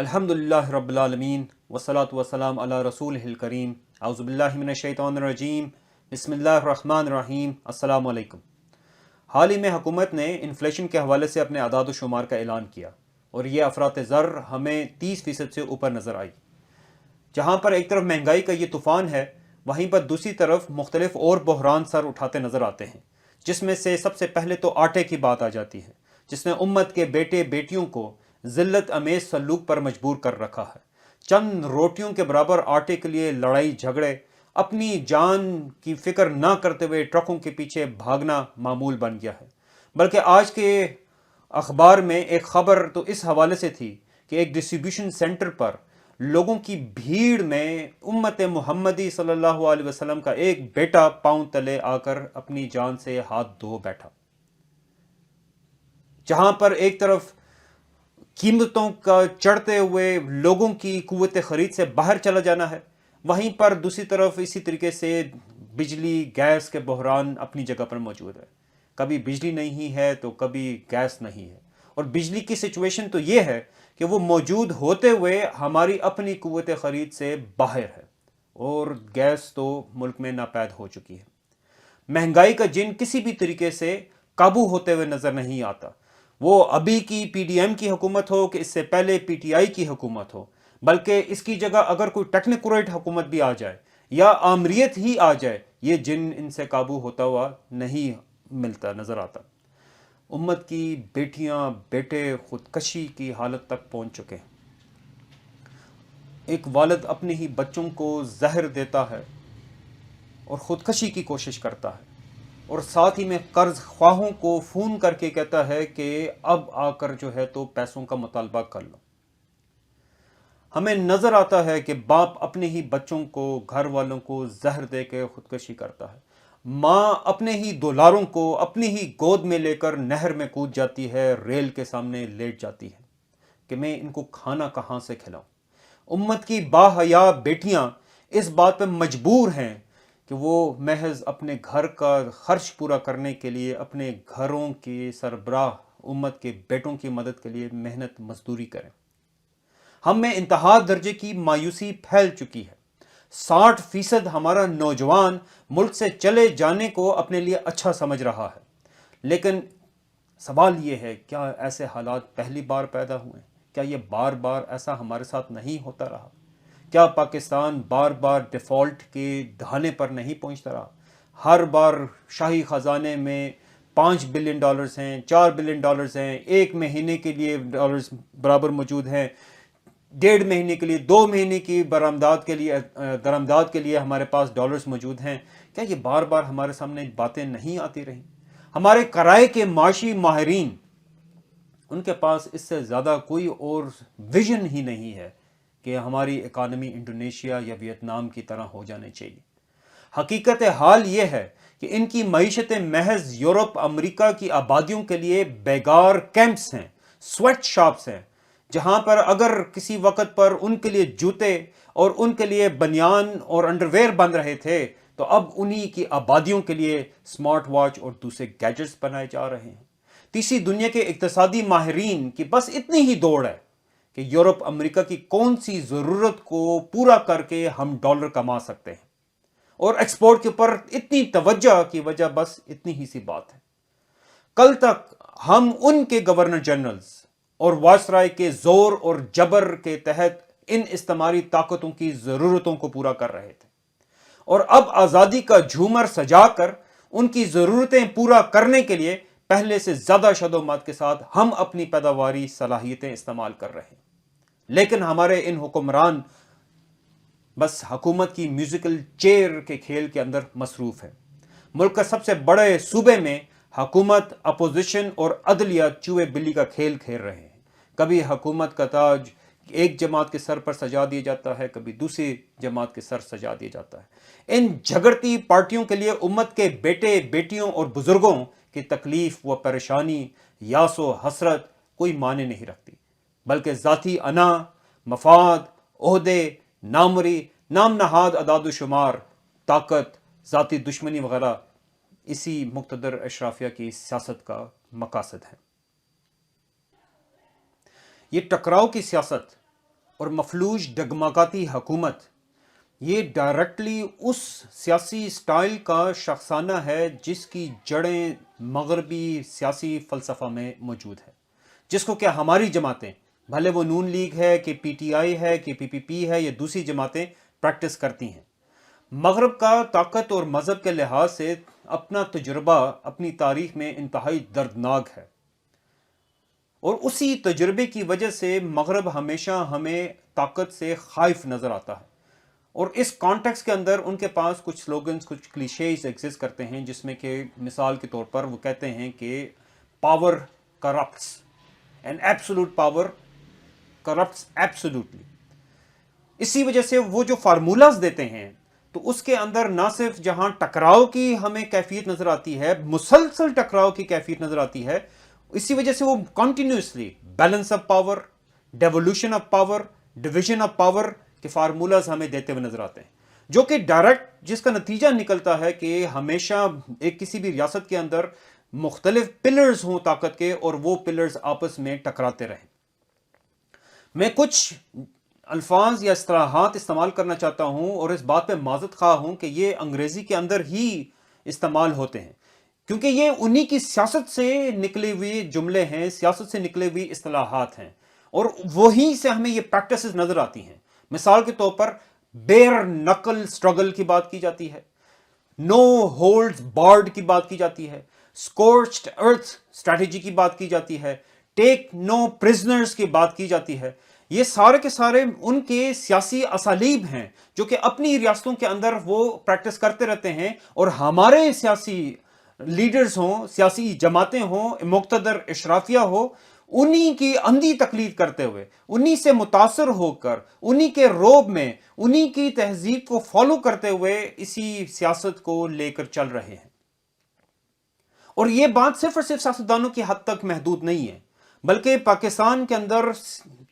الحمدللہ رب العالمین والصلاة والسلام علی رسولہ الکریم اعوذ باللہ من الشیطان الرجیم بسم اللہ الرحمن الرحیم السلام علیکم۔ حال ہی میں حکومت نے انفلیشن کے حوالے سے اپنے اعداد و شمار کا اعلان کیا اور یہ افراط زر ہمیں 30% سے اوپر نظر آئی۔ جہاں پر ایک طرف مہنگائی کا یہ طوفان ہے، وہیں پر دوسری طرف مختلف اور بحران سر اٹھاتے نظر آتے ہیں، جس میں سے سب سے پہلے تو آٹے کی بات آ جاتی ہے، جس نے امت کے بیٹے بیٹیوں کو ذلت امیز سلوک پر مجبور کر رکھا ہے۔ چند روٹیوں کے برابر آٹے کے لیے لڑائی جھگڑے، اپنی جان کی فکر نہ کرتے ہوئے ٹرکوں کے پیچھے بھاگنا معمول بن گیا ہے۔ بلکہ آج کے اخبار میں ایک خبر تو اس حوالے سے تھی کہ ایک ڈسٹریبیوشن سینٹر پر لوگوں کی بھیڑ میں امت محمدی صلی اللہ علیہ وسلم کا ایک بیٹا پاؤں تلے آ کر اپنی جان سے ہاتھ دھو بیٹھا۔ جہاں پر ایک طرف قیمتوں کا چڑھتے ہوئے لوگوں کی قوت خرید سے باہر چلا جانا ہے، وہیں پر دوسری طرف اسی طریقے سے بجلی گیس کے بحران اپنی جگہ پر موجود ہے۔ کبھی بجلی نہیں ہے تو کبھی گیس نہیں ہے، اور بجلی کی سچویشن تو یہ ہے کہ وہ موجود ہوتے ہوئے ہماری اپنی قوت خرید سے باہر ہے، اور گیس تو ملک میں ناپید ہو چکی ہے۔ مہنگائی کا جن کسی بھی طریقے سے قابو ہوتے ہوئے نظر نہیں آتا، وہ ابھی کی پی ڈی ایم کی حکومت ہو کہ اس سے پہلے پی ٹی آئی کی حکومت ہو، بلکہ اس کی جگہ اگر کوئی ٹیکنوکریٹ حکومت بھی آ جائے یا آمریت ہی آ جائے، یہ جن ان سے قابو ہوتا ہوا نہیں ملتا نظر آتا۔ امت کی بیٹیاں بیٹے خودکشی کی حالت تک پہنچ چکے ہیں۔ ایک والد اپنے ہی بچوں کو زہر دیتا ہے اور خودکشی کی کوشش کرتا ہے، اور ساتھ ہی میں قرض خواہوں کو فون کر کے کہتا ہے کہ اب آ کر جو ہے تو پیسوں کا مطالبہ کر لو۔ ہمیں نظر آتا ہے کہ باپ اپنے ہی بچوں کو، گھر والوں کو زہر دے کے خودکشی کرتا ہے۔ ماں اپنے ہی دولاروں کو اپنی ہی گود میں لے کر نہر میں کود جاتی ہے، ریل کے سامنے لیٹ جاتی ہے کہ میں ان کو کھانا کہاں سے کھلاؤں۔ امت کی باحیا بیٹیاں اس بات پہ مجبور ہیں کہ وہ محض اپنے گھر کا خرچ پورا کرنے کے لیے اپنے گھروں کے سربراہ امت کے بیٹوں کی مدد کے لیے محنت مزدوری کریں۔ ہم میں انتہا درجے کی مایوسی پھیل چکی ہے۔ 60% ہمارا نوجوان ملک سے چلے جانے کو اپنے لیے اچھا سمجھ رہا ہے، لیکن سوال یہ ہے، کیا ایسے حالات پہلی بار پیدا ہوئے؟ کیا یہ بار بار ایسا ہمارے ساتھ نہیں ہوتا رہا؟ کیا پاکستان بار بار ڈیفالٹ کے دہانے پر نہیں پہنچتا رہا؟ ہر بار شاہی خزانے میں $5 بلین ہیں، $4 بلین ہیں، ایک مہینے کے لیے ڈالرز برابر موجود ہیں، 1.5 مہینے کے لیے، 2 مہینے کی درآمدات کے لیے ہمارے پاس ڈالرز موجود ہیں۔ کیا یہ بار بار ہمارے سامنے باتیں نہیں آتی رہیں؟ ہمارے کرائے کے معاشی ماہرین، ان کے پاس اس سے زیادہ کوئی اور ویژن ہی نہیں ہے کہ ہماری اکانومی انڈونیشیا یا ویتنام کی طرح ہو جانے چاہیے۔ حقیقت حال یہ ہے کہ ان کی معیشتیں محض یورپ امریکہ کی آبادیوں کے لیے بیگار کیمپس ہیں، سویٹ شاپس ہیں، جہاں پر اگر کسی وقت پر ان کے لیے جوتے اور ان کے لیے بنیان اور انڈرویئر بن رہے تھے، تو اب انہی کی آبادیوں کے لیے سمارٹ واچ اور دوسرے گیجٹس بنائے جا رہے ہیں۔ تیسری دنیا کے اقتصادی ماہرین کی بس اتنی ہی دوڑ ہے کہ یورپ امریکہ کی کون سی ضرورت کو پورا کر کے ہم ڈالر کما سکتے ہیں، اور ایکسپورٹ کے اوپر اتنی توجہ کی وجہ بس اتنی ہی سی بات ہے۔ کل تک ہم ان کے گورنر جنرلز اور وائسرائے کے زور اور جبر کے تحت ان استعماری طاقتوں کی ضرورتوں کو پورا کر رہے تھے، اور اب آزادی کا جھومر سجا کر ان کی ضرورتیں پورا کرنے کے لیے پہلے سے زیادہ شد و مات کے ساتھ ہم اپنی پیداواری صلاحیتیں استعمال کر رہے ہیں۔ لیکن ہمارے ان حکمران بس حکومت کی میوزیکل چیئر کے کھیل کے اندر مصروف ہے۔ ملک کا سب سے بڑے صوبے میں حکومت، اپوزیشن اور عدلیہ چوہے بلی کا کھیل کھیل رہے ہیں۔ کبھی حکومت کا تاج ایک جماعت کے سر پر سجا دیا جاتا ہے، کبھی دوسری جماعت کے سر سجا دیا جاتا ہے۔ ان جھگڑتی پارٹیوں کے لیے امت کے بیٹے بیٹیوں اور بزرگوں کی تکلیف و پریشانی، یاس و حسرت کوئی معنی نہیں رکھتی، بلکہ ذاتی انا، مفاد، عہدے، ناموری، نام نہاد اعداد و شمار، طاقت، ذاتی دشمنی وغیرہ اسی مقتدر اشرافیہ کی سیاست کا مقاصد ہے۔ یہ ٹکراؤ کی سیاست اور مفلوج ڈگمگاتی حکومت یہ ڈائریکٹلی اس سیاسی سٹائل کا شخصانہ ہے جس کی جڑیں مغربی سیاسی فلسفہ میں موجود ہے، جس کو کیا ہماری جماعتیں، بھلے وہ نون لیگ ہے کہ پی ٹی آئی ہے کہ پی پی پی ہے یا دوسری جماعتیں، پریکٹس کرتی ہیں۔ مغرب کا طاقت اور مذہب کے لحاظ سے اپنا تجربہ اپنی تاریخ میں انتہائی دردناک ہے، اور اسی تجربے کی وجہ سے مغرب ہمیشہ ہمیں طاقت سے خائف نظر آتا ہے، اور اس کانٹیکس کے اندر ان کے پاس کچھ سلوگنز، کچھ کلیشیز ایگزسٹ کرتے ہیں، جس میں کہ مثال کے طور پر وہ کہتے ہیں کہ power corrupts and absolute power corrupts absolutely. اسی وجہ سے وہ جو فارمولاز دیتے ہیں تو اس کے اندر نہ صرف جہاں ٹکراؤ کی ہمیں کیفیت نظر آتی ہے، مسلسل ٹکراؤ کی کیفیت نظر آتی ہے، اسی وجہ سے وہ continuously balance of power, devolution of power, division of power کے فارمولاز ہمیں دیتے ہوئے نظر آتے ہیں، جو کہ ڈائریکٹ جس کا نتیجہ نکلتا ہے کہ ہمیشہ ایک کسی بھی ریاست کے اندر مختلف پلرز ہوں طاقت کے، اور وہ پلرز آپس میں ٹکراتے رہیں۔ میں کچھ الفاظ یا اصطلاحات استعمال کرنا چاہتا ہوں، اور اس بات پہ معذرت خواہ ہوں کہ یہ انگریزی کے اندر ہی استعمال ہوتے ہیں، کیونکہ یہ انہی کی سیاست سے نکلے ہوئے جملے ہیں، سیاست سے نکلے ہوئی اصطلاحات ہیں، اور وہیں سے ہمیں یہ پریکٹسز نظر آتی ہیں۔ مثال کے طور پر بیئر نکل سٹرگل کی بات کی جاتی ہے، نو ہولڈز بارڈ کی بات کی جاتی ہے، اسکورچڈ ارتھ اسٹریٹجی کی بات کی جاتی ہے، ٹیک نو پرزنرز کی بات کی جاتی ہے۔ یہ سارے کے سارے ان کے سیاسی اسالیب ہیں جو کہ اپنی ریاستوں کے اندر وہ پریکٹس کرتے رہتے ہیں، اور ہمارے سیاسی لیڈرز ہوں، سیاسی جماعتیں ہوں، مقتدر اشرافیہ ہو، انہی کی اندھی تقلید کرتے ہوئے، انہی سے متاثر ہو کر، انہی کے روب میں، انہی کی تہذیب کو فالو کرتے ہوئے اسی سیاست کو لے کر چل رہے ہیں۔ اور یہ بات صرف اور صرف سیاستدانوں کی حد تک محدود نہیں ہے، بلکہ پاکستان کے اندر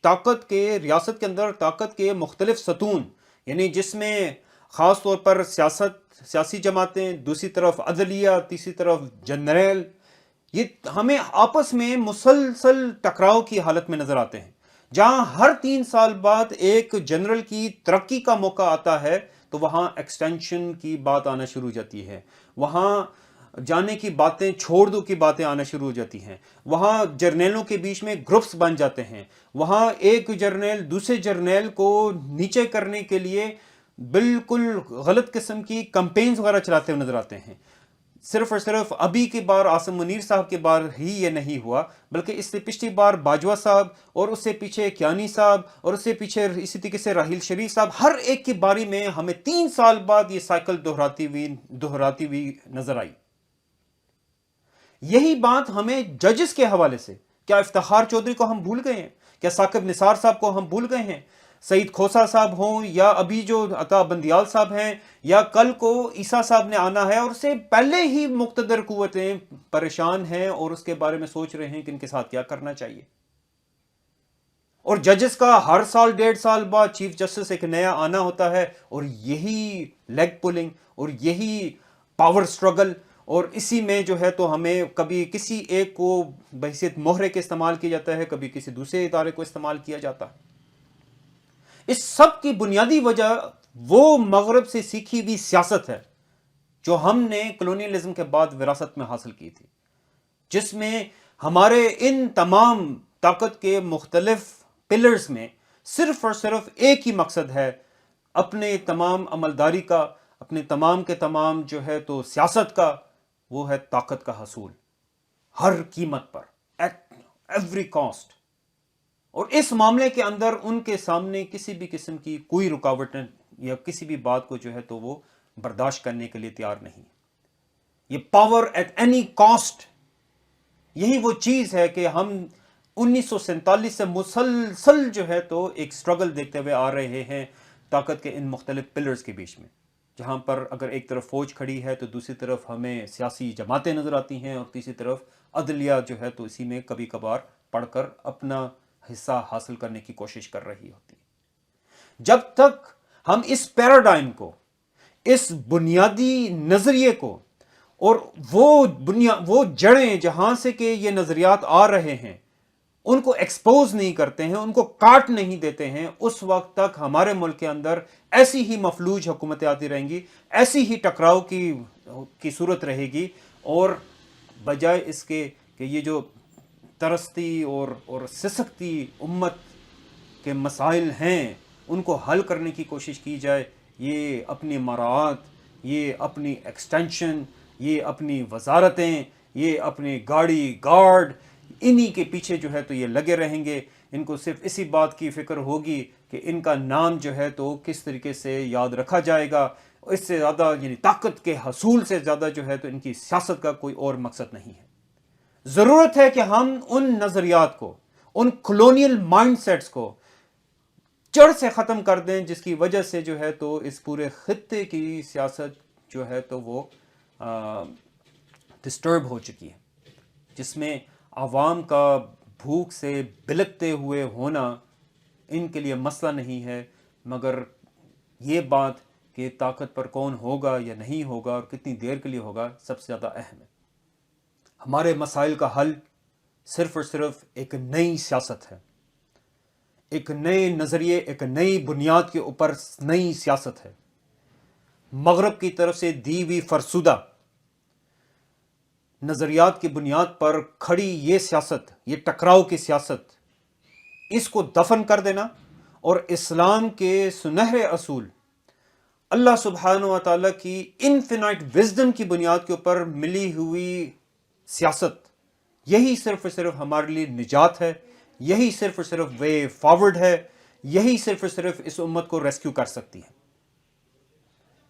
طاقت کے، ریاست کے اندر طاقت کے مختلف ستون، یعنی جس میں خاص طور پر سیاسی جماعتیں، دوسری طرف عدلیہ، تیسری طرف جنرل، یہ ہمیں آپس میں مسلسل ٹکراؤ کی حالت میں نظر آتے ہیں۔ جہاں ہر 3 سال بعد ایک جنرل کی ترقی کا موقع آتا ہے تو وہاں ایکسٹینشن کی بات آنا شروع ہو جاتی ہے، وہاں جانے کی باتیں، چھوڑ دو کی باتیں آنا شروع ہو جاتی ہیں، وہاں جرنیلوں کے بیچ میں گروپس بن جاتے ہیں، وہاں ایک جرنیل دوسرے جرنیل کو نیچے کرنے کے لیے بالکل غلط قسم کی کمپینز وغیرہ چلاتے ہوئے نظر آتے ہیں۔ صرف اور صرف ابھی کی بار عاصم منیر صاحب کے بار ہی یہ نہیں ہوا، بلکہ اس سے پچھلی بار باجوہ صاحب، اور اس سے پیچھے کیانی صاحب، اور اس سے پیچھے اسی طریقے سے راحیل شریف صاحب، ہر ایک کی باری میں ہمیں 3 سال بعد یہ سائیکل دہراتی ہوئی نظر آئی۔ یہی بات ہمیں ججز کے حوالے سے، کیا افتخار چودھری کو ہم بھول گئے ہیں؟ کیا ثاقب نثار صاحب کو ہم بھول گئے ہیں؟ سعید کھوسہ صاحب ہوں، یا ابھی جو عطا بندیال صاحب ہیں، یا کل کو عیسیٰ صاحب نے آنا ہے، اور اس سے پہلے ہی مقتدر قوتیں پریشان ہیں اور اس کے بارے میں سوچ رہے ہیں کہ ان کے ساتھ کیا کرنا چاہیے۔ اور ججز کا ہر سال 1.5 سال بعد چیف جسٹس ایک نیا آنا ہوتا ہے، اور یہی لیگ پولنگ اور یہی پاور سٹرگل، اور اسی میں جو ہے تو ہمیں کبھی کسی ایک کو بحیثیت مہرے کے استعمال کیا جاتا ہے، کبھی کسی دوسرے ادارے کو استعمال کیا جاتا ہے۔ اس سب کی بنیادی وجہ وہ مغرب سے سیکھی ہوئی سیاست ہے جو ہم نے کلونیلزم کے بعد وراثت میں حاصل کی تھی، جس میں ہمارے ان تمام طاقت کے مختلف پلرز میں صرف اور صرف ایک ہی مقصد ہے، اپنے تمام عملداری کا، اپنے تمام کے تمام جو ہے تو سیاست کا، وہ ہے طاقت کا حصول، ہر قیمت پر، ایٹ ایوری کاسٹ۔ اور اس معاملے کے اندر ان کے سامنے کسی بھی قسم کی کوئی رکاوٹ یا کسی بھی بات کو جو ہے تو وہ برداشت کرنے کے لیے تیار نہیں۔ یہ پاور ایٹ اینی کاسٹ، یہی وہ چیز ہے کہ ہم 1947 سے مسلسل جو ہے تو ایک سٹرگل دیکھتے ہوئے آ رہے ہیں طاقت کے ان مختلف پلرز کے بیچ میں، جہاں پر اگر ایک طرف فوج کھڑی ہے تو دوسری طرف ہمیں سیاسی جماعتیں نظر آتی ہیں، اور تیسری طرف عدلیہ جو ہے تو اسی میں کبھی کبھار پڑھ کر اپنا حصہ حاصل کرنے کی کوشش کر رہی ہوتی ہے۔ جب تک ہم اس پیراڈائم کو، اس بنیادی نظریے کو، اور وہ جڑیں جہاں سے کہ یہ نظریات آ رہے ہیں، ان کو ایکسپوز نہیں کرتے ہیں، ان کو کاٹ نہیں دیتے ہیں، اس وقت تک ہمارے ملک کے اندر ایسی ہی مفلوج حکومتیں آتی رہیں گی، ایسی ہی ٹکراؤ کی صورت رہے گی، اور بجائے اس کے کہ یہ جو ترستی اور سسکتی امت کے مسائل ہیں ان کو حل کرنے کی کوشش کی جائے، یہ اپنی مراعات، یہ اپنی ایکسٹینشن، یہ اپنی وزارتیں، یہ اپنی گاڑی گارڈ، انہی کے پیچھے جو ہے تو یہ لگے رہیں گے. ان کو صرف اسی بات کی فکر ہوگی کہ ان کا نام جو ہے تو کس طریقے سے یاد رکھا جائے گا. اس سے زیادہ یعنی طاقت کے حصول سے زیادہ جو ہے تو ان کی سیاست کا کوئی اور مقصد نہیں ہے. ضرورت ہے کہ ہم ان نظریات کو، ان کلونیل مائنڈ سیٹس کو جڑ سے ختم کر دیں، جس کی وجہ سے جو ہے تو اس پورے خطے کی سیاست جو ہے تو وہ ڈسٹرب ہو چکی ہے، جس میں عوام کا بھوک سے بلکتے ہوئے ہونا ان کے لیے مسئلہ نہیں ہے، مگر یہ بات کہ طاقت پر کون ہوگا یا نہیں ہوگا اور کتنی دیر کے لیے ہوگا سب سے زیادہ اہم ہے. ہمارے مسائل کا حل صرف اور صرف ایک نئی سیاست ہے، ایک نئے نظریے، ایک نئی بنیاد کے اوپر نئی سیاست ہے. مغرب کی طرف سے دی ہوئی فرسودہ نظریات کی بنیاد پر کھڑی یہ سیاست، یہ ٹکراؤ کی سیاست، اس کو دفن کر دینا اور اسلام کے سنہرے اصول، اللہ سبحانہ و تعالیٰ کی انفینائٹ وزڈم کی بنیاد کے اوپر ملی ہوئی سیاست، یہی صرف اور صرف ہمارے لیے نجات ہے، یہی صرف اور صرف وے فارورڈ ہے، یہی صرف اور صرف اس امت کو ریسکیو کر سکتی ہے.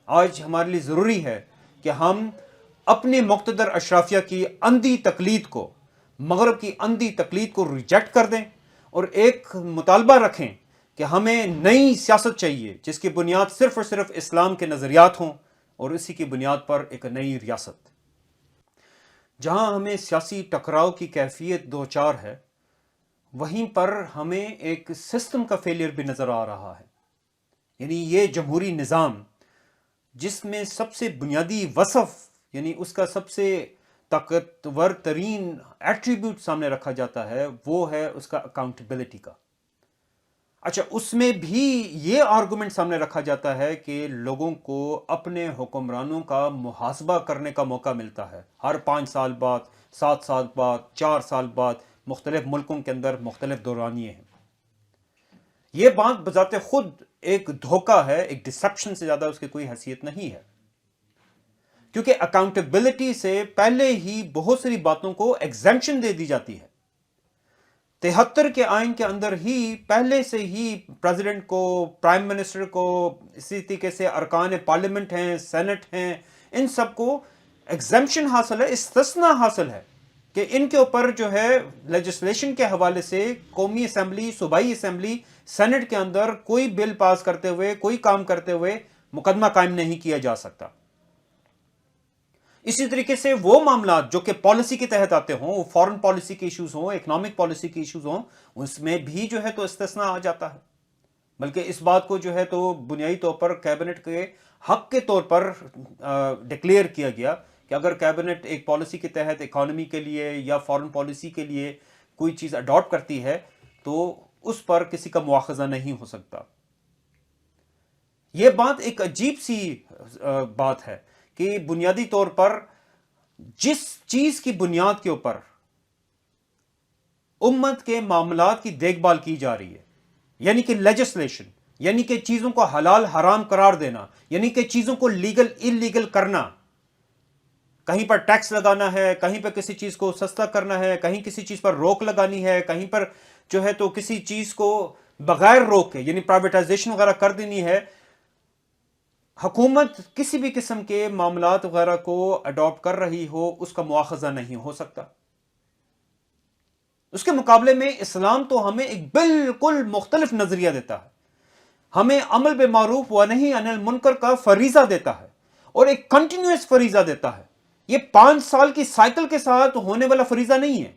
آج ہمارے لیے ضروری ہے کہ ہم اپنے مقتدر اشرافیہ کی اندھی تقلید کو، مغرب کی اندھی تقلید کو ریجیکٹ کر دیں اور ایک مطالبہ رکھیں کہ ہمیں نئی سیاست چاہیے جس کی بنیاد صرف اور صرف اسلام کے نظریات ہوں، اور اسی کی بنیاد پر ایک نئی ریاست. جہاں ہمیں سیاسی ٹکراؤ کی کیفیت دوچار ہے، وہیں پر ہمیں ایک سسٹم کا فیلئر بھی نظر آ رہا ہے. یعنی یہ جمہوری نظام جس میں سب سے بنیادی وصف، یعنی اس کا سب سے طاقتور ترین ایٹریبیوٹ سامنے رکھا جاتا ہے، وہ ہے اس کا اکاؤنٹیبلٹی کا. اچھا، اس میں بھی یہ آرگومنٹ سامنے رکھا جاتا ہے کہ لوگوں کو اپنے حکمرانوں کا محاسبہ کرنے کا موقع ملتا ہے ہر 5 سال بعد، 7 سال بعد، 4 سال بعد. مختلف ملکوں کے اندر مختلف دورانیے ہیں. یہ بات بذات خود ایک دھوکہ ہے، ایک ڈسپشن سے زیادہ اس کی کوئی حیثیت نہیں ہے، کیونکہ اکاؤنٹیبلٹی سے پہلے ہی بہت ساری باتوں کو ایگزمپشن دے دی جاتی ہے. 73 کے آئین کے اندر ہی پہلے سے ہی پریزیڈنٹ کو، پرائم منسٹر کو، اسی طریقے سے ارکان پارلیمنٹ ہیں، سینٹ ہیں، ان سب کو ایگزمپشن حاصل ہے، استثناء حاصل ہے کہ ان کے اوپر جو ہے لیجسلیشن کے حوالے سے قومی اسمبلی، صوبائی اسمبلی، سینٹ کے اندر کوئی بل پاس کرتے ہوئے، کوئی کام کرتے ہوئے مقدمہ قائم نہیں کیا جا سکتا. اسی طریقے سے وہ معاملات جو کہ پالیسی کے تحت آتے ہوں، وہ فارن پالیسی کے ایشوز ہوں، اکنامک پالیسی کے ایشوز ہوں، اس میں بھی جو ہے تو استثناء آ جاتا ہے. بلکہ اس بات کو جو ہے تو بنیادی طور پر کیبنٹ کے حق کے طور پر ڈکلیئر کیا گیا کہ اگر کیبنٹ ایک پالیسی کے تحت اکانومی کے لیے یا فارن پالیسی کے لیے کوئی چیز اڈاپٹ کرتی ہے تو اس پر کسی کا مواخذہ نہیں ہو سکتا. یہ بات ایک عجیب سی بات ہے کہ بنیادی طور پر جس چیز کی بنیاد کے اوپر امت کے معاملات کی دیکھ بھال کی جا رہی ہے، یعنی کہ لیجسلیشن، یعنی کہ چیزوں کو حلال حرام قرار دینا، یعنی کہ چیزوں کو لیگل انلیگل کرنا، کہیں پر ٹیکس لگانا ہے، کہیں پر کسی چیز کو سستا کرنا ہے، کہیں کسی چیز پر روک لگانی ہے، کہیں پر جو ہے تو کسی چیز کو بغیر روک کے یعنی پرائیویٹائزیشن وغیرہ کر دینی ہے. حکومت کسی بھی قسم کے معاملات وغیرہ کو اڈاپٹ کر رہی ہو، اس کا مواخذہ نہیں ہو سکتا. اس کے مقابلے میں اسلام تو ہمیں ایک بالکل مختلف نظریہ دیتا ہے. ہمیں عمل بالمعروف و نہی عن المنکر کا فریضہ دیتا ہے، اور ایک کنٹینیوس فریضہ دیتا ہے. یہ 5 سال کی سائیکل کے ساتھ ہونے والا فریضہ نہیں ہے.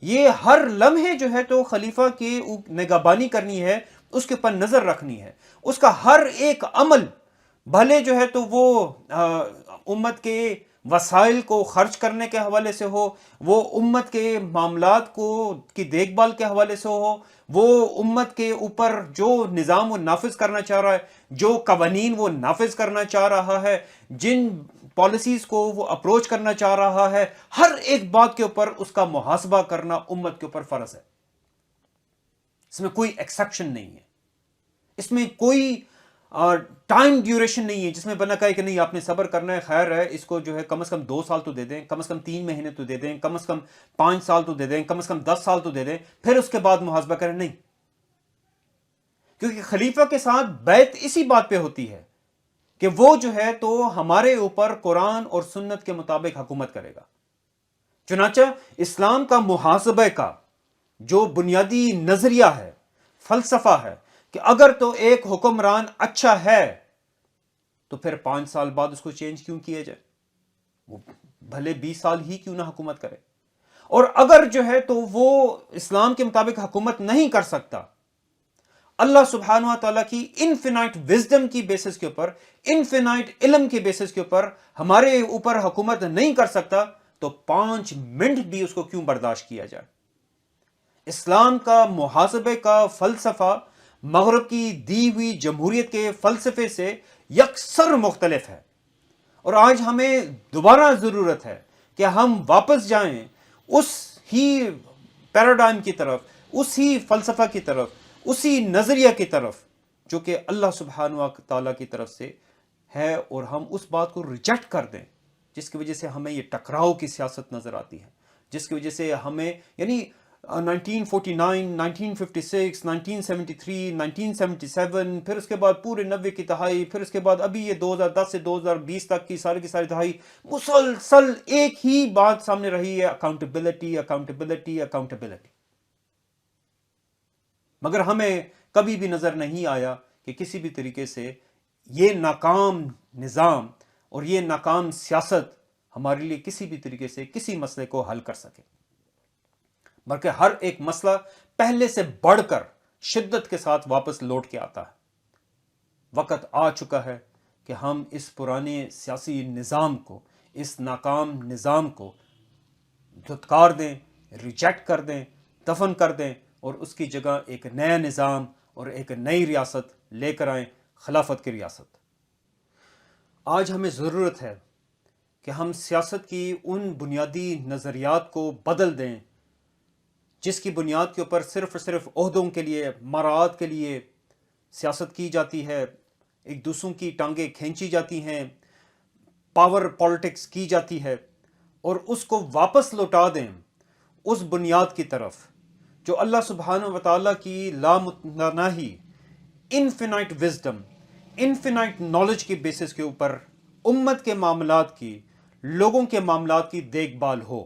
یہ ہر لمحے جو ہے تو خلیفہ کی نگہبانی کرنی ہے، اس کے اوپر نظر رکھنی ہے. اس کا ہر ایک عمل بھلے جو ہے تو وہ امت کے وسائل کو خرچ کرنے کے حوالے سے ہو، وہ امت کے معاملات کی دیکھ بھال کے حوالے سے ہو، وہ امت کے اوپر جو نظام وہ نافذ کرنا چاہ رہا ہے، جو قوانین وہ نافذ کرنا چاہ رہا ہے، جن پالیسیز کو وہ اپروچ کرنا چاہ رہا ہے، ہر ایک بات کے اوپر اس کا محاسبہ کرنا امت کے اوپر فرض ہے۔ اس میں کوئی ایکسیپشن نہیں ہے، اس میں کوئی ٹائم ڈیوریشن نہیں ہے جس میں بنا کہے کہ نہیں آپ نے صبر کرنا ہے، خیر ہے، اس کو جو ہے کم از کم 2 سال تو دے دیں، کم از کم 3 مہینے تو دے دیں، کم از کم 5 سال تو دے دیں، کم از کم 10 سال تو دے دیں، پھر اس کے بعد محاسبہ کریں۔ نہیں، کیونکہ خلیفہ کے ساتھ بیعت اسی بات پہ ہوتی ہے کہ وہ جو ہے تو ہمارے اوپر قرآن اور سنت کے مطابق حکومت کرے گا۔ چنانچہ اسلام کا محاسبہ کا جو بنیادی نظریہ ہے، فلسفہ ہے، کہ اگر تو ایک حکمران اچھا ہے تو پھر 5 سال بعد اس کو چینج کیوں کیا جائے، وہ بھلے 20 سال ہی کیوں نہ حکومت کرے، اور اگر جو ہے تو وہ اسلام کے مطابق حکومت نہیں کر سکتا، اللہ سبحانہ و تعالیٰ کی انفینائٹ وزڈم کی بیسس کے اوپر، انفینائٹ علم کی بیسس کے اوپر ہمارے اوپر حکومت نہیں کر سکتا، تو 5 منٹ بھی اس کو کیوں برداشت کیا جائے۔ اسلام کا محاسبے کا فلسفہ مغرب کی دی ہوئی جمہوریت کے فلسفے سے یکسر مختلف ہے، اور آج ہمیں دوبارہ ضرورت ہے کہ ہم واپس جائیں اس ہی پیراڈائم کی طرف، اسی فلسفہ کی طرف، اسی نظریہ کی طرف جو کہ اللہ سبحانہ و تعالیٰ کی طرف سے ہے، اور ہم اس بات کو ریجیکٹ کر دیں جس کی وجہ سے ہمیں یہ ٹکراؤ کی سیاست نظر آتی ہے، جس کی وجہ سے ہمیں یعنی 1949، 1956، 1973، 1977، پھر اس کے بعد پورے 90 کی دہائی، پھر اس کے بعد ابھی یہ 2010 سے 2020 تک کی ساری دہائی مسلسل ایک ہی بات سامنے رہی ہے، اکاؤنٹیبلٹی، اکاؤنٹیبلٹی، اکاؤنٹیبلٹی۔ مگر ہمیں کبھی بھی نظر نہیں آیا کہ کسی بھی طریقے سے یہ ناکام نظام اور یہ ناکام سیاست ہمارے لیے کسی بھی طریقے سے کسی مسئلے کو حل کر سکے، بلکہ ہر ایک مسئلہ پہلے سے بڑھ کر شدت کے ساتھ واپس لوٹ کے آتا ہے۔ وقت آ چکا ہے کہ ہم اس پرانے سیاسی نظام کو، اس ناکام نظام کو دھتکار دیں، ریجیکٹ کر دیں، دفن کر دیں، اور اس کی جگہ ایک نیا نظام اور ایک نئی ریاست لے کر آئیں، خلافت کی ریاست۔ آج ہمیں ضرورت ہے کہ ہم سیاست کی ان بنیادی نظریات کو بدل دیں جس کی بنیاد کے اوپر صرف اور صرف عہدوں کے لیے، مراعات کے لیے سیاست کی جاتی ہے، ایک دوسروں کی ٹانگیں کھینچی جاتی ہیں، پاور پالیٹکس کی جاتی ہے، اور اس کو واپس لوٹا دیں اس بنیاد کی طرف جو اللہ سبحانہ و تعالیٰ کی لامتناہی انفینائٹ وزڈم، انفینائٹ نالج کی بیسس کے اوپر امت کے معاملات کی، لوگوں کے معاملات کی دیکھ بھال ہو۔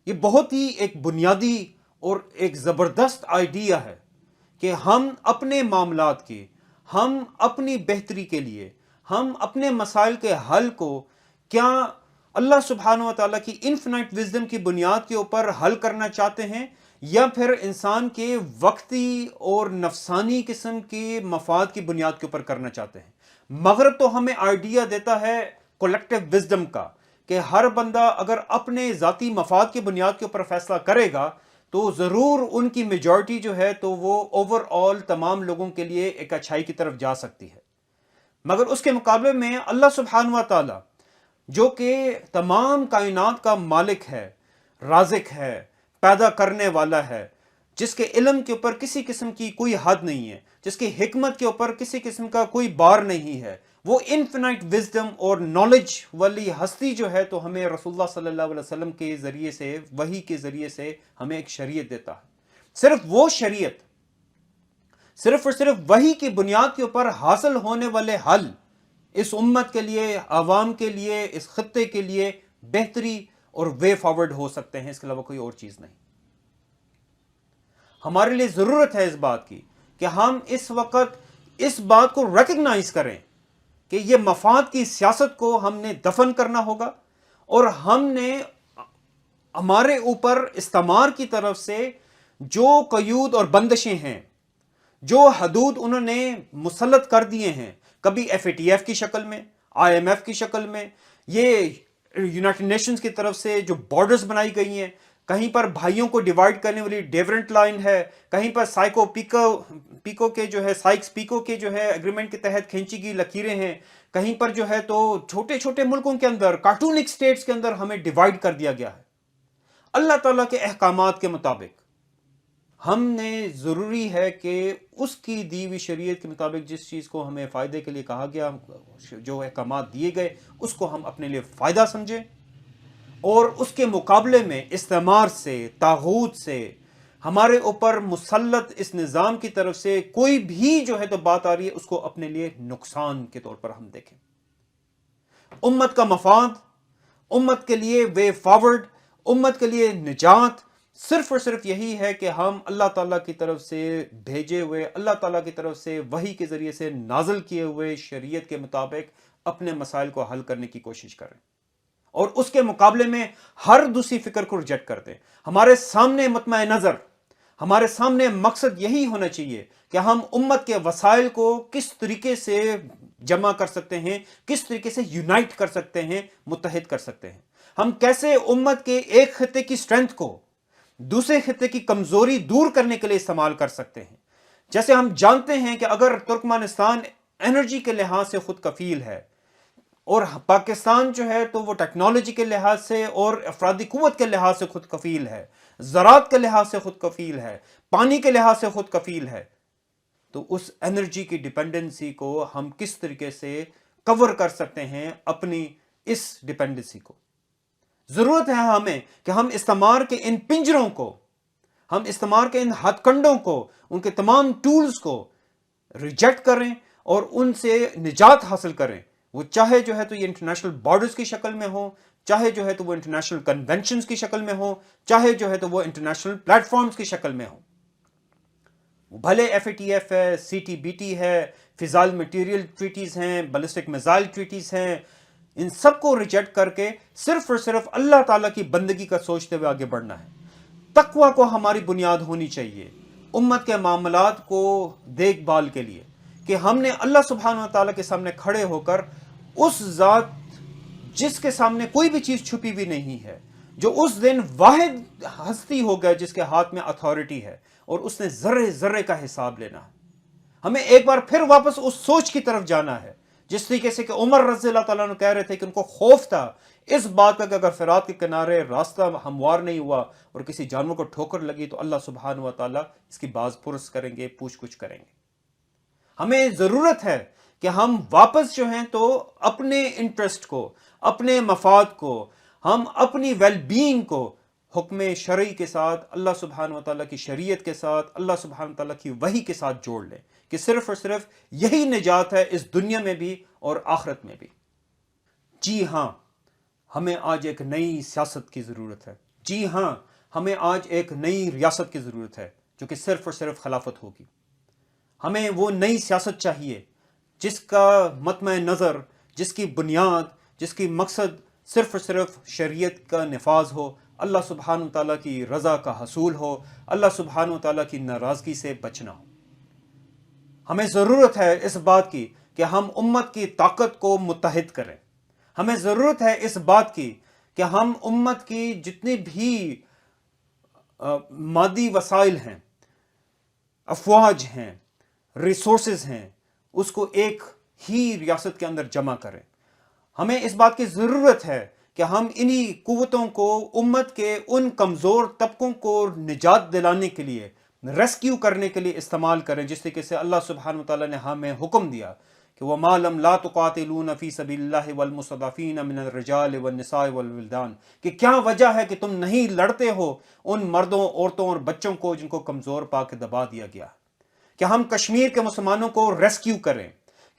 یہ بہت ہی ایک بنیادی اور ایک زبردست آئیڈیا ہے کہ ہم اپنے معاملات کی، ہم اپنی بہتری کے لیے، ہم اپنے مسائل کے حل کو کیا اللہ سبحانہ و تعالیٰ کی انفینائٹ وزڈم کی بنیاد کے اوپر حل کرنا چاہتے ہیں، یا پھر انسان کے وقتی اور نفسانی قسم کے مفاد کی بنیاد کے اوپر کرنا چاہتے ہیں۔ مغرب تو ہمیں آئیڈیا دیتا ہے کولیکٹیو وزڈم کا کہ ہر بندہ اگر اپنے ذاتی مفاد کی بنیاد کے اوپر فیصلہ کرے گا تو ضرور ان کی میجورٹی جو ہے تو وہ اوور آل تمام لوگوں کے لیے ایک اچھائی کی طرف جا سکتی ہے۔ مگر اس کے مقابلے میں اللہ سبحانہ و تعالی جو کہ تمام کائنات کا مالک ہے، رازق ہے، پیدا کرنے والا ہے، جس کے علم کے اوپر کسی قسم کی کوئی حد نہیں ہے، جس کی حکمت کے اوپر کسی قسم کا کوئی بار نہیں ہے، وہ انفینائٹ وزڈم اور نالج والی ہستی جو ہے تو ہمیں رسول اللہ صلی اللہ علیہ وسلم کے ذریعے سے، وحی کے ذریعے سے ہمیں ایک شریعت دیتا ہے۔ صرف وہ شریعت، صرف اور صرف وحی کی بنیاد کے اوپر حاصل ہونے والے حل اس امت کے لیے، عوام کے لیے، اس خطے کے لیے بہتری اور وے فارورڈ ہو سکتے ہیں، اس کے علاوہ کوئی اور چیز نہیں۔ ہمارے لیے ضرورت ہے اس بات کی کہ ہم اس وقت اس بات کو ریکگنائز کریں کہ یہ مفاد کی سیاست کو ہم نے دفن کرنا ہوگا، اور ہم نے ہمارے اوپر استعمار کی طرف سے جو قیود اور بندشیں ہیں، جو حدود انہوں نے مسلط کر دیے ہیں، کبھی FATF کی شکل میں، IMF کی شکل میں، یہ یونائٹڈ نیشنز کی طرف سے جو بارڈرز بنائی گئی ہیں، کہیں پر بھائیوں کو ڈیوائیڈ کرنے والی ڈیورنٹ لائن ہے، کہیں پر پیکو کے جو ہے سائکس پیکو کے جو ہے ایگریمنٹ کے تحت کھینچی گئی لکیریں ہیں، کہیں پر جو ہے تو چھوٹے چھوٹے ملکوں کے اندر، کارٹونک سٹیٹس کے اندر ہمیں ڈیوائیڈ کر دیا گیا ہے۔ اللہ تعالیٰ کے احکامات کے مطابق ہم نے ضروری ہے کہ اس کی دی ہوئی شریعت کے مطابق جس چیز کو ہمیں فائدے کے لیے کہا گیا، جو احکامات دیے گئے، اس کو ہم اپنے لیے فائدہ سمجھیں، اور اس کے مقابلے میں استعمار سے، طاغوت سے، ہمارے اوپر مسلط اس نظام کی طرف سے کوئی بھی جو ہے تو بات آ رہی ہے، اس کو اپنے لیے نقصان کے طور پر ہم دیکھیں۔ امت کا مفاد، امت کے لیے وے فارورڈ، امت کے لیے نجات صرف اور صرف یہی ہے کہ ہم اللہ تعالیٰ کی طرف سے بھیجے ہوئے، اللہ تعالیٰ کی طرف سے وحی کے ذریعے سے نازل کیے ہوئے شریعت کے مطابق اپنے مسائل کو حل کرنے کی کوشش کریں، اور اس کے مقابلے میں ہر دوسری فکر کو ریجیکٹ کر دیں۔ ہمارے سامنے مطمع نظر، ہمارے سامنے مقصد یہی ہونا چاہیے کہ ہم امت کے وسائل کو کس طریقے سے جمع کر سکتے ہیں، کس طریقے سے یونائٹ کر سکتے ہیں، متحد کر سکتے ہیں۔ ہم کیسے امت کے ایک خطے کی سٹرینتھ کو دوسرے خطے کی کمزوری دور کرنے کے لیے استعمال کر سکتے ہیں۔ جیسے ہم جانتے ہیں کہ اگر ترکمانستان انرجی کے لحاظ سے خود کفیل ہے، اور پاکستان جو ہے تو وہ ٹیکنالوجی کے لحاظ سے اور افرادی قوت کے لحاظ سے خود کفیل ہے، زراعت کے لحاظ سے خود کفیل ہے، پانی کے لحاظ سے خود کفیل ہے، تو اس انرجی کی ڈیپینڈنسی کو ہم کس طریقے سے کور کر سکتے ہیں، اپنی اس ڈیپینڈنسی کو۔ ضرورت ہے ہمیں کہ ہم استعمار کے ان پنجروں کو، ہم استعمار کے ان ہتھ کنڈوں کو، ان کے تمام ٹولز کو ریجیکٹ کریں اور ان سے نجات حاصل کریں۔ وہ چاہے جو ہے تو یہ انٹرنیشنل بارڈرز کی شکل میں ہو، چاہے جو ہے تو وہ انٹرنیشنل کنونشنز کی شکل میں ہو، چاہے جو ہے تو وہ انٹرنیشنل پلیٹ فارمز کی شکل میں ہو۔ بھلے ایف اے ٹی ایف ہے، سی ٹی بی ٹی ہے، فضائل میٹیریل ٹریٹیز ہیں، بیلسٹک میزائل ٹریٹیز ہیں، ان سب کو ریجیکٹ کر کے صرف اور صرف اللہ تعالیٰ کی بندگی کا سوچتے ہوئے آگے بڑھنا ہے۔ تقویٰ کو ہماری بنیاد ہونی چاہیے امت کے معاملات کو دیکھ بھال کے لیے، کہ ہم نے اللہ سبحانہ وتعالیٰ کے سامنے کھڑے ہو کر اس ذات جس کے سامنے کوئی بھی چیز چھپی ہوئی نہیں ہے، جو اس دن واحد ہستی ہو گیا جس کے ہاتھ میں اتھارٹی ہے، اور اس نے ذرے ذرے کا حساب لینا ہے۔ ہمیں ایک بار پھر واپس اس سوچ کی طرف جانا ہے، جس طریقے سے کہ عمر رضی اللہ تعالیٰ عنہ کہہ رہے تھے کہ ان کو خوف تھا اس بات کا کہ اگر فرات کے کنارے راستہ ہموار نہیں ہوا اور کسی جانور کو ٹھوکر لگی تو اللہ سبحانہ و تعالیٰ اس کی باز پرس کریں گے، پوچھ گچھ کریں گے۔ ہمیں ضرورت ہے کہ ہم واپس جو ہیں تو اپنے انٹرسٹ کو، اپنے مفاد کو، ہم اپنی ویل بینگ کو حکم شرعی کے ساتھ، اللہ سبحانہ و تعالیٰ کی شریعت کے ساتھ، اللہ سبحانہ و تعالیٰ کی وحی کے ساتھ جوڑ لیں، کہ صرف اور صرف یہی نجات ہے اس دنیا میں بھی اور آخرت میں بھی۔ جی ہاں، ہمیں آج ایک نئی سیاست کی ضرورت ہے۔ جی ہاں، ہمیں آج ایک نئی ریاست کی ضرورت ہے جو کہ صرف اور صرف خلافت ہوگی۔ ہمیں وہ نئی سیاست چاہیے جس کا مطمع نظر، جس کی بنیاد، جس کی مقصد صرف اور صرف شریعت کا نفاذ ہو، اللہ سبحانہ و تعالیٰ کی رضا کا حصول ہو، اللہ سبحانہ و تعالیٰ کی ناراضگی سے بچنا ہو۔ ہمیں ضرورت ہے اس بات کی کہ ہم امت کی طاقت کو متحد کریں۔ ہمیں ضرورت ہے اس بات کی کہ ہم امت کی جتنی بھی مادی وسائل ہیں، افواج ہیں، ریسورسز ہیں، اس کو ایک ہی ریاست کے اندر جمع کریں۔ ہمیں اس بات کی ضرورت ہے کہ ہم انہی قوتوں کو امت کے ان کمزور طبقوں کو نجات دلانے کے لیے، ریسکیو کرنے کے لیے استعمال کریں، جس طریقے سے اللہ سبحانہ وتعالیٰ نے ہمیں حکم دیا کہ وَمَا لَمْ لَا تُقَاتِلُونَ فِي سَبِيلِ اللَّهِ وَالْمُسْتَضْعَفِينَ مِنَ الرِّجَالِ وَالنِّسَاءِ وَالْوِلْدَانِ، کہ کیا وجہ ہے کہ تم نہیں لڑتے ہو ان مردوں، عورتوں اور بچوں کو جن کو کمزور پا کے دبا دیا گیا، کہ ہم کشمیر کے مسلمانوں کو ریسکیو کریں،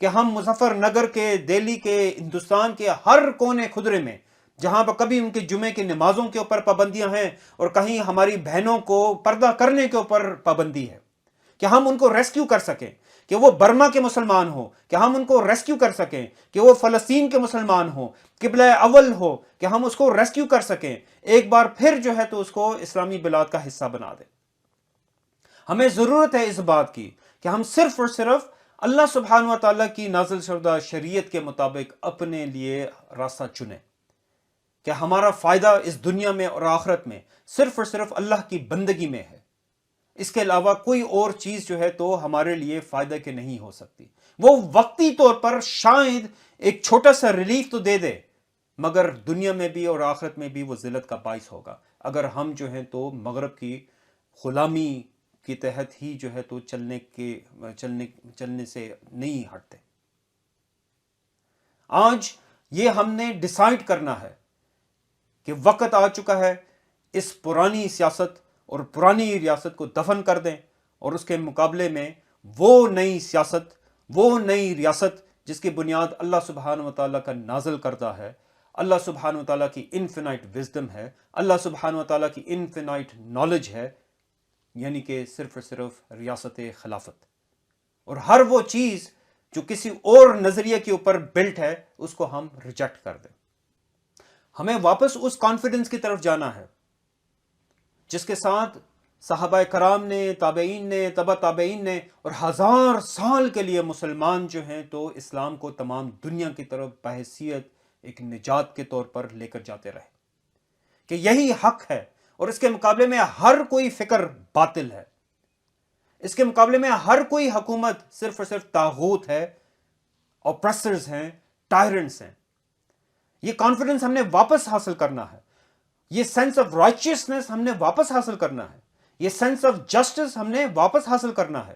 کہ ہم مظفر نگر کے، دہلی کے، ہندوستان کے ہر کونے خدرے میں جہاں پر کبھی ان کے جمعے کی نمازوں کے اوپر پابندیاں ہیں اور کہیں ہماری بہنوں کو پردہ کرنے کے اوپر پابندی ہے، کہ ہم ان کو ریسکیو کر سکیں، کہ وہ برما کے مسلمان ہوں، کہ ہم ان کو ریسکیو کر سکیں، کہ وہ فلسطین کے مسلمان ہوں، قبلہ اول ہو، کہ ہم اس کو ریسکیو کر سکیں، ایک بار پھر جو ہے تو اس کو اسلامی بلاد کا حصہ بنا دیں۔ ہمیں ضرورت ہے اس بات کی کہ ہم صرف اور صرف اللہ سبحانہ و تعالیٰ کی نازل شدہ شریعت کے مطابق اپنے لیے راستہ چنیں۔ کہ ہمارا فائدہ اس دنیا میں اور آخرت میں صرف اور صرف اللہ کی بندگی میں ہے، اس کے علاوہ کوئی اور چیز جو ہے تو ہمارے لیے فائدہ کے نہیں ہو سکتی. وہ وقتی طور پر شاید ایک چھوٹا سا ریلیف تو دے دے، مگر دنیا میں بھی اور آخرت میں بھی وہ ذلت کا باعث ہوگا اگر ہم جو ہیں تو مغرب کی غلامی کے تحت ہی جو ہے تو چلنے سے نہیں ہٹتے. آج یہ ہم نے ڈیسائیڈ کرنا ہے کہ وقت آ چکا ہے اس پرانی سیاست اور پرانی ریاست کو دفن کر دیں، اور اس کے مقابلے میں وہ نئی سیاست، وہ نئی ریاست جس کی بنیاد اللہ سبحانہ و تعالیٰ کا نازل کردہ ہے، اللہ سبحانہ و تعالیٰ کی انفینائٹ وزڈم ہے، اللہ سبحانہ و تعالیٰ کی انفینائٹ نالج ہے، یعنی کہ صرف اور صرف ریاست خلافت. اور ہر وہ چیز جو کسی اور نظریے کے اوپر بلٹ ہے اس کو ہم ریجیکٹ کر دیں. ہمیں واپس اس کانفیڈنس کی طرف جانا ہے جس کے ساتھ صحابہ کرام نے، تابعین نے، تبع تابعین نے اور 1000 سال کے لیے مسلمان جو ہیں تو اسلام کو تمام دنیا کی طرف بحیثیت ایک نجات کے طور پر لے کر جاتے رہے کہ یہی حق ہے، اور اس کے مقابلے میں ہر کوئی فکر باطل ہے. اس کے مقابلے میں ہر کوئی حکومت صرف اور صرف طاغوت ہے، اوپریسرز ہیں، ٹائرنٹس ہیں. یہ کانفیڈنس ہم نے واپس حاصل کرنا ہے، یہ سینس آف رائچیسنس ہم نے واپس حاصل کرنا ہے، یہ سینس آف جسٹس ہم نے واپس حاصل کرنا ہے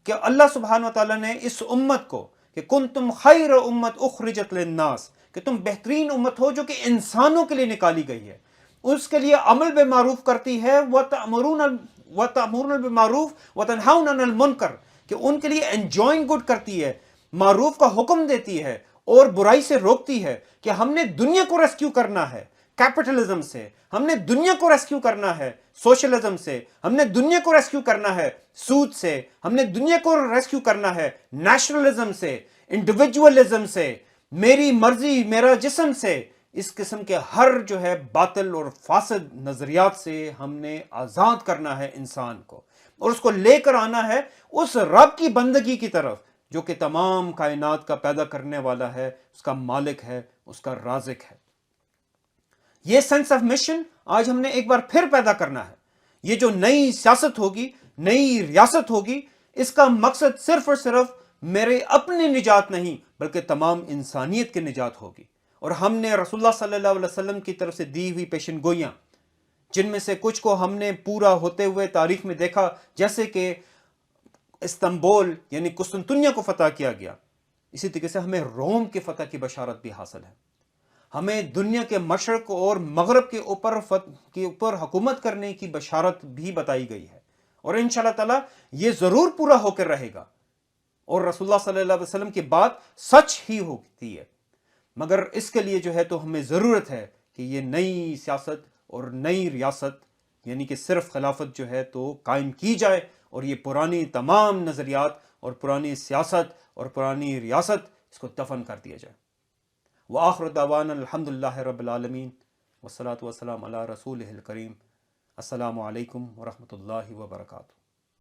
کہ اللہ سبحانہ و تعالیٰ نے اس امت کو کہ کنتم خیر امت اخرجت للناس، کہ تم بہترین امت ہو جو کہ انسانوں کے لیے نکالی گئی ہے، اس کے لیے عمل بالمعروف کرتی ہے، وَتَأْمُرُونَ بِالْمَعْرُوفِ وَتَنْهَوْنَ عَنِ الْمُنْکَرِ، کہ ان کے لیے انجوائنگ گڈ کرتی ہے، معروف کا حکم دیتی ہے اور برائی سے روکتی ہے. کہ ہم نے دنیا کو ریسکیو کرنا ہے کیپٹلزم سے، ہم نے دنیا کو ریسکیو کرنا ہے سوشلزم سے، ہم نے دنیا کو ریسکیو کرنا ہے سود سے، ہم نے دنیا کو ریسکیو کرنا ہے نیشنلزم سے، انڈیویجولزم سے، میری مرضی میرا جسم سے. اس قسم کے ہر جو ہے باطل اور فاسد نظریات سے ہم نے آزاد کرنا ہے انسان کو، اور اس کو لے کر آنا ہے اس رب کی بندگی کی طرف جو کہ تمام کائنات کا پیدا کرنے والا ہے، اس کا مالک ہے، اس کا رازق ہے. یہ سینس آف مشن آج ہم نے ایک بار پھر پیدا کرنا ہے. یہ جو نئی سیاست ہوگی، نئی ریاست ہوگی، اس کا مقصد صرف اور صرف میرے اپنے نجات نہیں بلکہ تمام انسانیت کی نجات ہوگی. اور ہم نے رسول اللہ صلی اللہ علیہ وسلم کی طرف سے دی ہوئی پیشن گوئیاں، جن میں سے کچھ کو ہم نے پورا ہوتے ہوئے تاریخ میں دیکھا، جیسے کہ استنبول یعنی قسطنطنیہ کو فتح کیا گیا، اسی طریقے سے ہمیں روم کی فتح کی بشارت بھی حاصل ہے. ہمیں دنیا کے مشرق اور مغرب کے اوپر حکومت کرنے کی بشارت بھی بتائی گئی ہے، اور انشاءاللہ تعالی یہ ضرور پورا ہو کر رہے گا، اور رسول اللہ صلی اللہ علیہ وسلم کی بات سچ ہی ہوتی ہے. مگر اس کے لیے جو ہے تو ہمیں ضرورت ہے کہ یہ نئی سیاست اور نئی ریاست یعنی کہ صرف خلافت جو ہے تو قائم کی جائے، اور یہ پرانی تمام نظریات اور پرانی سیاست اور پرانی ریاست اس کو دفن کر دیا جائے. وآخر دعوانا الحمدللہ رب العالمین، والصلاة والسلام علی رسولہ الکریم. السلام علیکم ورحمۃ اللہ وبرکاتہ.